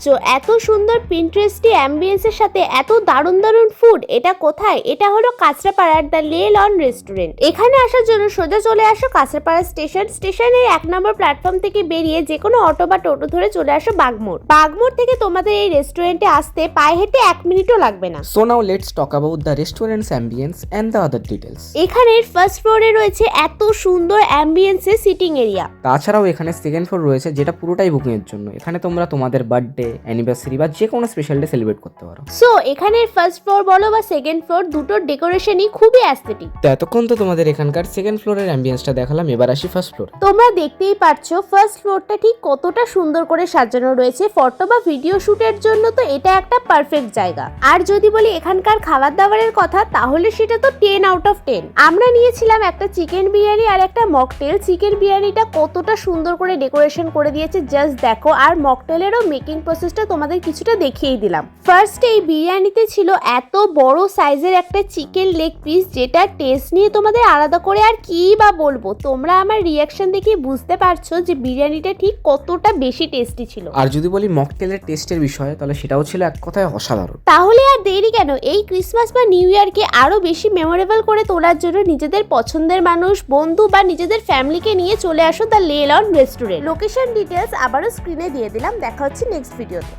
ভাবছো এত সুন্দর পিন্টারেস্টি অ্যাম্বিয়েন্সের সাথে এত দারুণ দারুণ ফুড, এটা কোথায়? এটা হলো কাঁচরাপাড়ার দ্য লে লন রেস্টুরেন্ট। এখানে আসার জন্য সোজা চলে আসো কাঁচরাপাড়া স্টেশনের 1 নম্বর প্ল্যাটফর্ম থেকে বেরিয়ে যে কোনো অটো বা টোটো ধরে চলে আসো বাগমোড় থেকে তোমাদের এই রেস্টুরেন্টে আসতে পায়ে হেঁটে 1 মিনিটও লাগবে না। So now let's talk about the restaurant's ambience and the other details. এখানের ফার্স্ট ফ্লোরে রয়েছে এত সুন্দর অ্যাম্বিয়েন্সে সিটিং এরিয়া। তাছাড়াও এখানে সেকেন্ড ফ্লোর রয়েছে যেটা পুরোটাই বুকিং এর জন্য। এখানে তোমরা তোমাদের বার্থডে, অ্যানিভার্সারি বা যে কোনো স্পেশাল ডে সেলিব্রেট করতে পারো। সো এখানের ফার্স্ট ফ্লোর বলো বা সেকেন্ড ফ্লোর, দুটোর ডেকোরেশনই খুবই অ্যাস্থেটিক। তো এতক্ষণ তো তোমাদের এখানকার সেকেন্ড ফ্লোরের অ্যাম্বিয়েন্সটা দেখালাম, এবার আসি ফার্স্ট ফ্লোরে। তোমরা দেখতেই পারছো ফার্স্ট ফ্লোরটা ঠিক কতটা সুন্দর করে সাজানো রয়েছে। ফটো বা ভিডিও শুটের জন্য তো এটা একটা পারফেক্ট জায়গা। আর যদি বলি এখানকার খাবার দাবারের কথা, তাহলে সেটা তো 10 আউট অফ 10। আমরা নিয়েছিলাম একটা চিকেন বিরিয়ানি আর একটা মকটেল। চিকেন বিরিয়ানিটা কতটা সুন্দর করে ডেকোরেশন করে দিয়েছে জাস্ট দেখো, আর মকটেলেরও মেকিং প্রসেসটা তোমাদের কিছুটা দেখিয়ে দিলাম। ফার্স্ট এই বিরিয়ানিতে ছিল এত বড় সাইজের একটা চিকেন লেগ পিস, যেটা টেস্ট নিয়ে তোমাদের আলাদা করে আর কি বা বলবো। তোমরা আমার রিয়াকশন দেখে বুঝতে পারছো যে বিরিয়ানিটা ঠিক কতটা বেশি টেস্টি ছিল। আর যদি বলি মকটেলের টেস্টের বিষয়ে, তাহলে সেটাও ছিল এক কথায় অসাধারণ। তাহলে আর দেরি কেন, এই ক্রিসমাস বা নিউ ইয়ারকে আরো বেশি মেমোরেবল করে তোলার জন্য নিজেদের পছন্দের মানুষ, বন্ধু বা নিজেদের ফ্যামিলিকে নিয়ে চলে আসো দ্য লে লন রেস্টুরেন্ট। লোকেশন ডিটেলস আবারও স্ক্রিনে দিয়ে দিলাম। দেখা হচ্ছে নেক্সট ভিডিওতে।